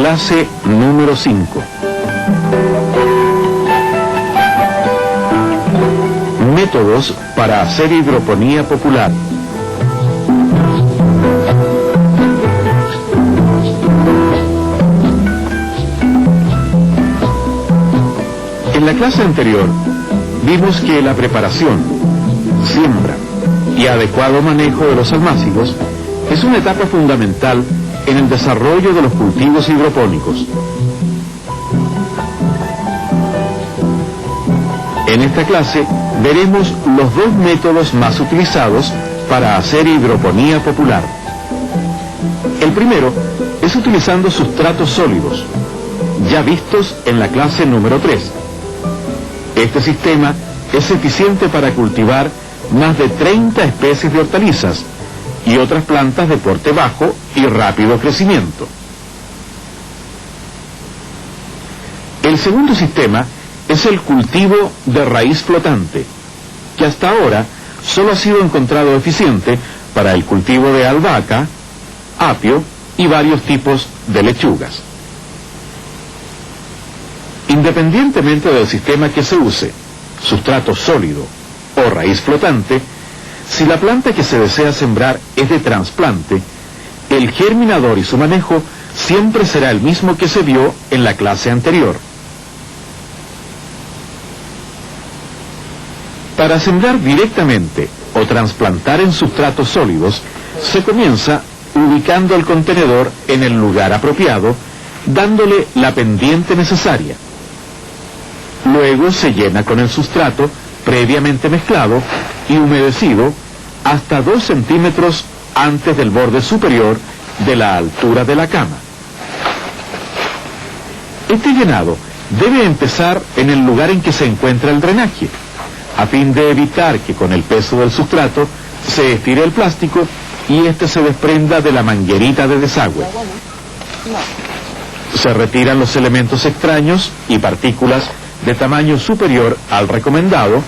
Clase número 5. Métodos para hacer hidroponía popular. En la clase anterior vimos que la preparación, siembra y adecuado manejo de los almácigos es una etapa fundamental en el desarrollo de los cultivos hidropónicos. En esta clase veremos los dos métodos más utilizados para hacer hidroponía popular. El primero es utilizando sustratos sólidos, ya vistos en la clase número 3. Este sistema es eficiente para cultivar más de 30 especies de hortalizas y otras plantas de porte bajo y rápido crecimiento. El segundo sistema es el cultivo de raíz flotante, que hasta ahora solo ha sido encontrado eficiente para el cultivo de albahaca, apio y varios tipos de lechugas. Independientemente del sistema que se use, sustrato sólido o raíz flotante, si la planta que se desea sembrar es de trasplante, el germinador y su manejo siempre será el mismo que se vio en la clase anterior. Para sembrar directamente o trasplantar en sustratos sólidos, se comienza ubicando el contenedor en el lugar apropiado, dándole la pendiente necesaria. Luego se llena con el sustrato previamente mezclado y humedecido hasta 2 centímetros antes del borde superior de la altura de la cama. Este llenado debe empezar en el lugar en que se encuentra el drenaje, a fin de evitar que con el peso del sustrato se estire el plástico y éste se desprenda de la manguerita de desagüe. Se retiran los elementos extraños y partículas de tamaño superior al recomendado,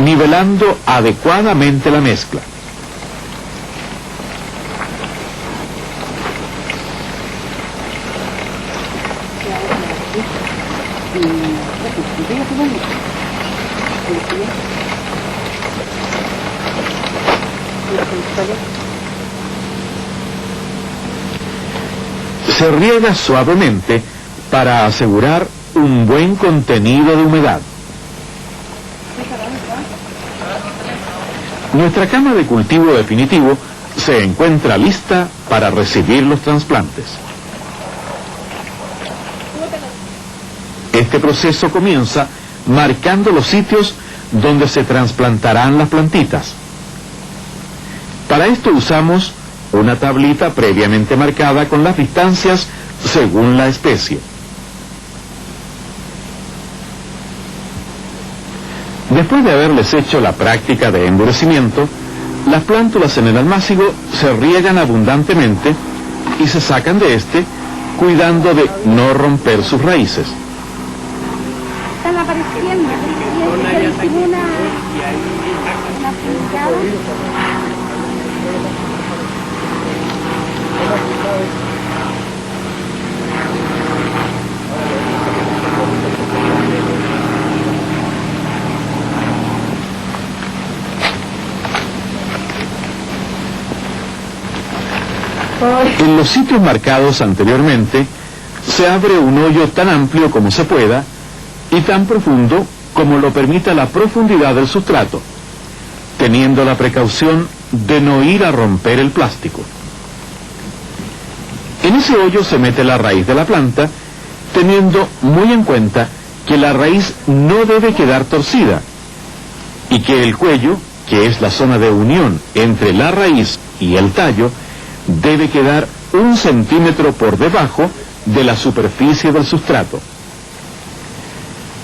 nivelando adecuadamente la mezcla. Se riega suavemente para asegurar un buen contenido de humedad. Nuestra cama de cultivo definitivo se encuentra lista para recibir los trasplantes. Este proceso comienza marcando los sitios donde se trasplantarán las plantitas. Para esto usamos una tablita previamente marcada con las distancias según la especie. Después de haberles hecho la práctica de endurecimiento, las plántulas en el almácigo se riegan abundantemente y se sacan de este, cuidando de no romper sus raíces. Están apareciendo, En los sitios marcados anteriormente, se abre un hoyo tan amplio como se pueda y tan profundo como lo permita la profundidad del sustrato, teniendo la precaución de no ir a romper el plástico. En ese hoyo se mete la raíz de la planta, teniendo muy en cuenta que la raíz no debe quedar torcida y que el cuello, que es la zona de unión entre la raíz y el tallo, debe quedar 1 centímetro por debajo de la superficie del sustrato.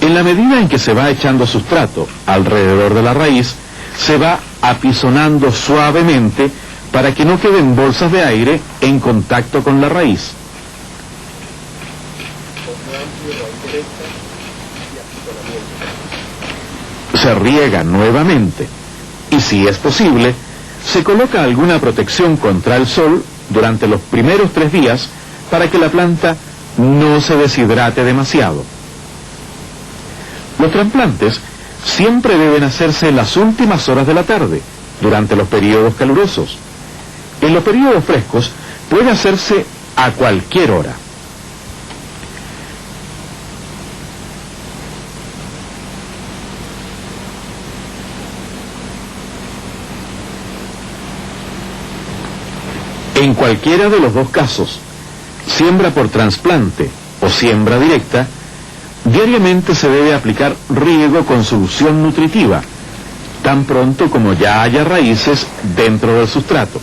En la medida en que se va echando sustrato alrededor de la raíz, se va apisonando suavemente para que no queden bolsas de aire en contacto con la raíz. Se riega nuevamente y, si es posible, se coloca alguna protección contra el sol durante los primeros 3 días para que la planta no se deshidrate demasiado. Los trasplantes siempre deben hacerse en las últimas horas de la tarde, durante los periodos calurosos. En los periodos frescos puede hacerse a cualquier hora. En cualquiera de los dos casos, siembra por trasplante o siembra directa, diariamente se debe aplicar riego con solución nutritiva, tan pronto como ya haya raíces dentro del sustrato.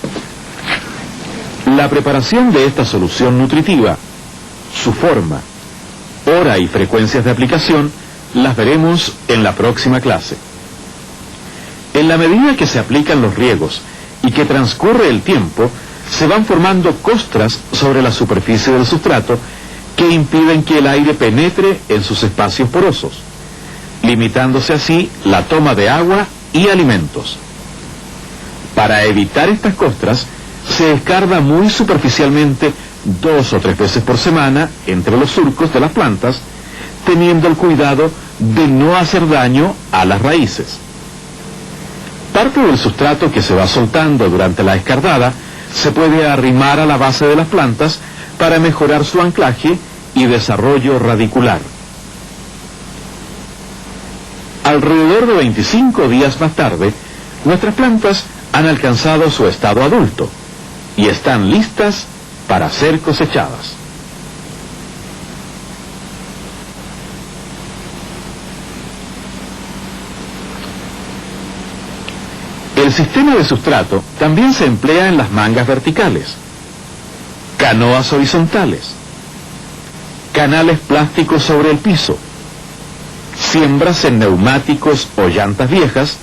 La preparación de esta solución nutritiva, su forma, hora y frecuencias de aplicación, las veremos en la próxima clase. En la medida que se aplican los riegos y que transcurre el tiempo, se van formando costras sobre la superficie del sustrato que impiden que el aire penetre en sus espacios porosos, limitándose así la toma de agua y alimentos. Para evitar estas costras, se escarba muy superficialmente 2 o 3 veces por semana entre los surcos de las plantas, teniendo el cuidado de no hacer daño a las raíces. Parte del sustrato que se va soltando durante la escardada se puede arrimar a la base de las plantas para mejorar su anclaje y desarrollo radicular. Alrededor de 25 días más tarde, nuestras plantas han alcanzado su estado adulto y están listas para ser cosechadas. El sistema de sustrato también se emplea en las mangas verticales, canoas horizontales, canales plásticos sobre el piso, siembras en neumáticos o llantas viejas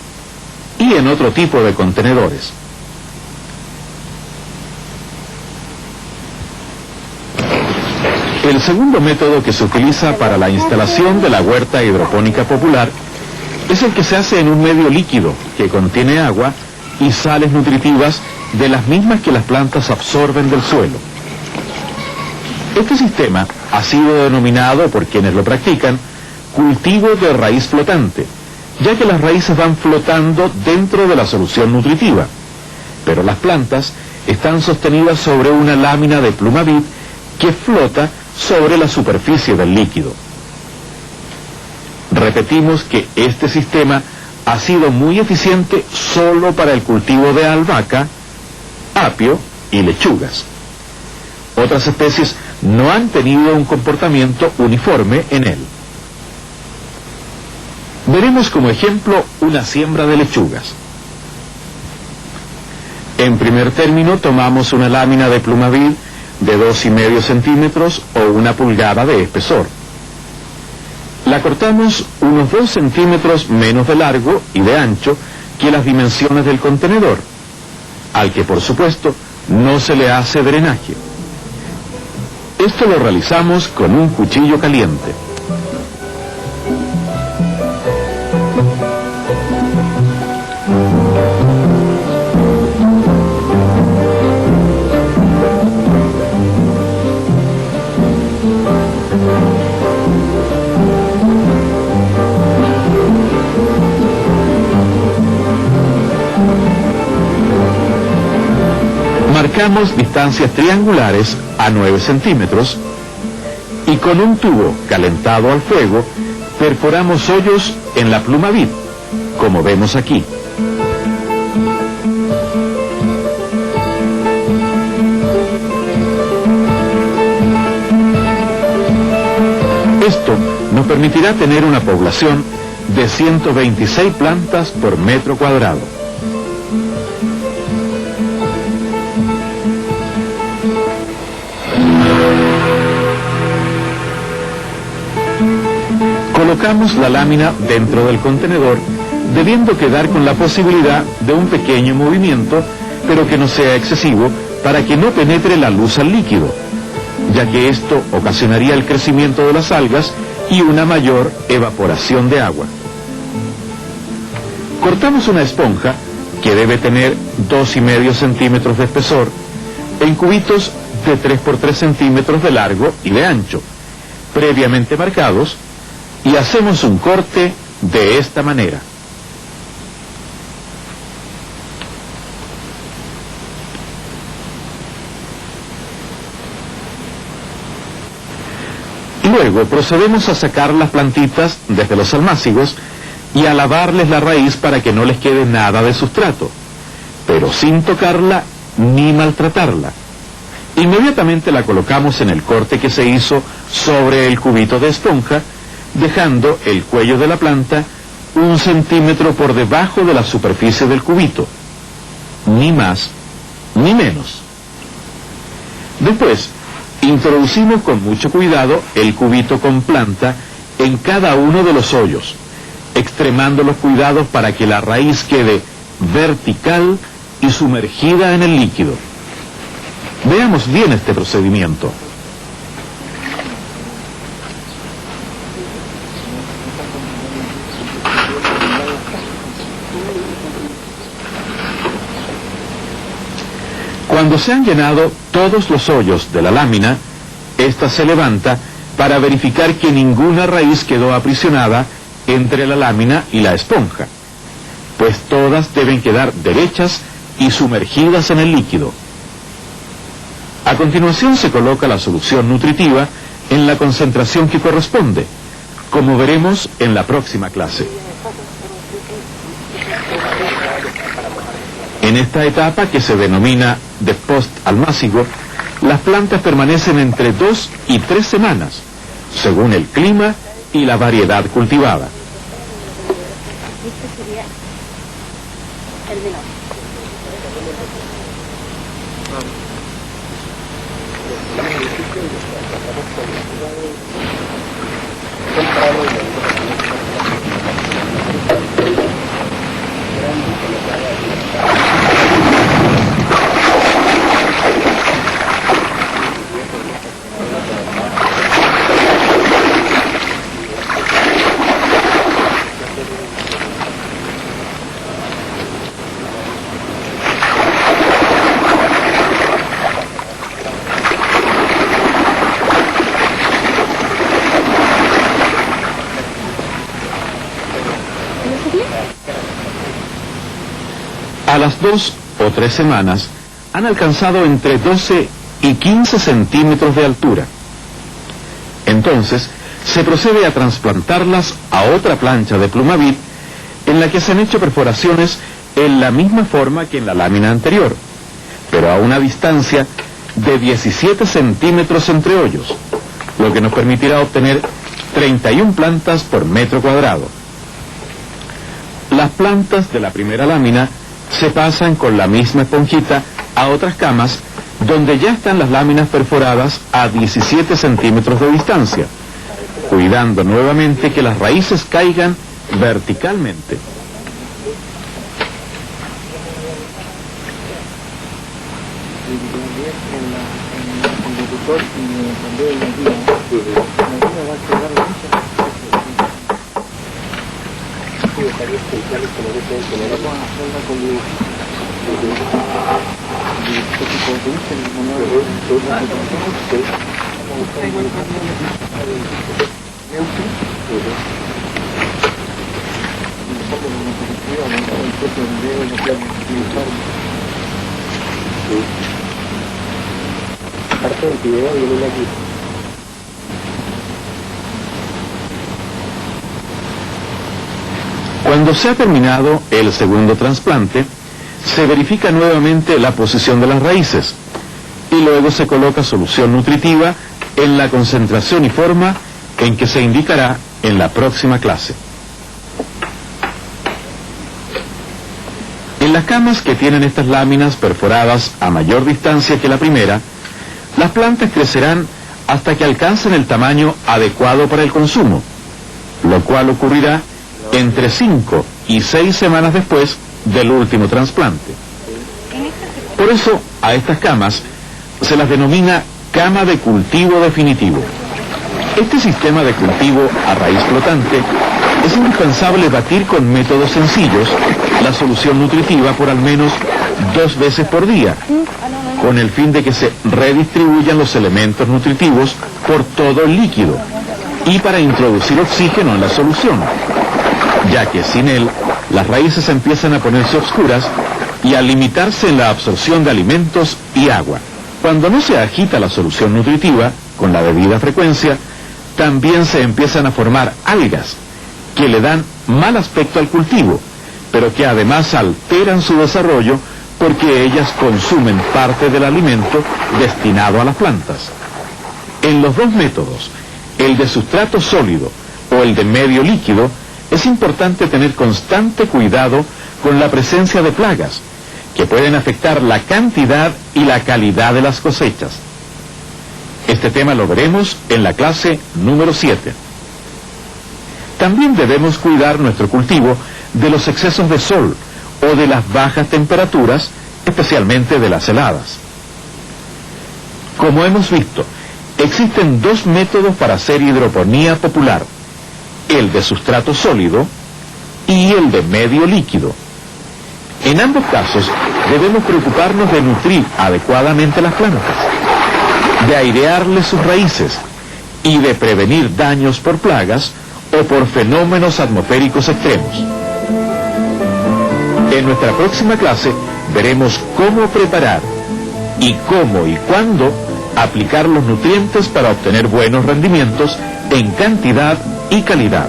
y en otro tipo de contenedores. El segundo método que se utiliza para la instalación de la huerta hidropónica popular es el que se hace en un medio líquido que contiene agua y sales nutritivas de las mismas que las plantas absorben del suelo. Este sistema ha sido denominado por quienes lo practican cultivo de raíz flotante, ya que las raíces van flotando dentro de la solución nutritiva, pero las plantas están sostenidas sobre una lámina de pluma vid que flota sobre la superficie del líquido. Repetimos que este sistema ha sido muy eficiente solo para el cultivo de albahaca, apio y lechugas. Otras especies no han tenido un comportamiento uniforme en él. Veremos como ejemplo una siembra de lechugas. En primer término tomamos una lámina de pluma vid de 2,5 centímetros o 1 pulgada de espesor. La cortamos unos 2 centímetros menos de largo y de ancho que las dimensiones del contenedor, al que por supuesto no se le hace drenaje. Esto lo realizamos con un cuchillo caliente. Marcamos distancias triangulares a 9 centímetros y con un tubo calentado al fuego perforamos hoyos en la pluma vid, como vemos aquí. Esto nos permitirá tener una población de 126 plantas por metro cuadrado. Colocamos la lámina dentro del contenedor, debiendo quedar con la posibilidad de un pequeño movimiento, pero que no sea excesivo, para que no penetre la luz al líquido, ya que esto ocasionaría el crecimiento de las algas y una mayor evaporación de agua. Cortamos una esponja, que debe tener 2,5 centímetros de espesor, en cubitos de 3 por 3 centímetros de largo y de ancho, previamente marcados, y hacemos un corte de esta manera. Luego procedemos a sacar las plantitas desde los almácigos y a lavarles la raíz para que no les quede nada de sustrato, pero sin tocarla ni maltratarla. Inmediatamente la colocamos en el corte que se hizo sobre el cubito de esponja, dejando el cuello de la planta 1 centímetro por debajo de la superficie del cubito, ni más ni menos. Después, introducimos con mucho cuidado el cubito con planta en cada uno de los hoyos, extremando los cuidados para que la raíz quede vertical y sumergida en el líquido. Veamos bien este procedimiento. Cuando se han llenado todos los hoyos de la lámina, ésta se levanta para verificar que ninguna raíz quedó aprisionada entre la lámina y la esponja, pues todas deben quedar derechas y sumergidas en el líquido. A continuación se coloca la solución nutritiva en la concentración que corresponde, como veremos en la próxima clase. En esta etapa, que se denomina de post-almácigo, las plantas permanecen entre 2 y 3 semanas, según el clima y la variedad cultivada. Este sería el melón. A las 2 o 3 semanas han alcanzado entre 12 y 15 centímetros de altura. Entonces se procede a trasplantarlas a otra plancha de Plumavit en la que se han hecho perforaciones en la misma forma que en la lámina anterior, pero a una distancia de 17 centímetros entre hoyos, lo que nos permitirá obtener 31 plantas por metro cuadrado. Las plantas de la primera lámina se pasan con la misma esponjita a otras camas donde ya están las láminas perforadas a 17 centímetros de distancia, cuidando nuevamente que las raíces caigan verticalmente. Cuando se ha terminado el segundo trasplante, se verifica nuevamente la posición de las raíces y luego se coloca solución nutritiva en la concentración y forma en que se indicará en la próxima clase. En las camas que tienen estas láminas perforadas a mayor distancia que la primera, las plantas crecerán hasta que alcancen el tamaño adecuado para el consumo, lo cual ocurrirá entre 5 y 6 semanas después del último trasplante. Por eso, a estas camas se las denomina cama de cultivo definitivo. Este sistema de cultivo a raíz flotante es indispensable batir con métodos sencillos la solución nutritiva por al menos 2 veces por día, con el fin de que se redistribuyan los elementos nutritivos por todo el líquido y para introducir oxígeno en la solución, ya que sin él las raíces empiezan a ponerse oscuras y a limitarse en la absorción de alimentos y agua. Cuando no se agita la solución nutritiva con la debida frecuencia, también se empiezan a formar algas que le dan mal aspecto al cultivo, pero que además alteran su desarrollo porque ellas consumen parte del alimento destinado a las plantas. En los dos métodos, el de sustrato sólido o el de medio líquido, es importante tener constante cuidado con la presencia de plagas, que pueden afectar la cantidad y la calidad de las cosechas. Este tema lo veremos en la clase número 7. También debemos cuidar nuestro cultivo de los excesos de sol o de las bajas temperaturas, especialmente de las heladas. Como hemos visto, existen dos métodos para hacer hidroponía popular: el de sustrato sólido y el de medio líquido. En ambos casos debemos preocuparnos de nutrir adecuadamente las plantas, de airearles sus raíces y de prevenir daños por plagas o por fenómenos atmosféricos extremos. En nuestra próxima clase veremos cómo preparar y cómo y cuándo aplicar los nutrientes para obtener buenos rendimientos en cantidad y calidad.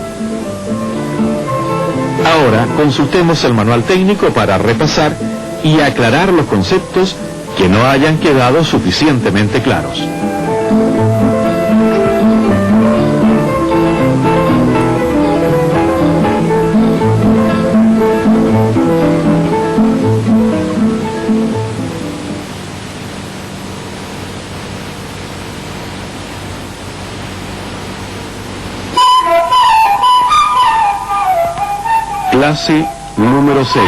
Ahora consultemos el manual técnico para repasar y aclarar los conceptos que no hayan quedado suficientemente claros. Clase número 6.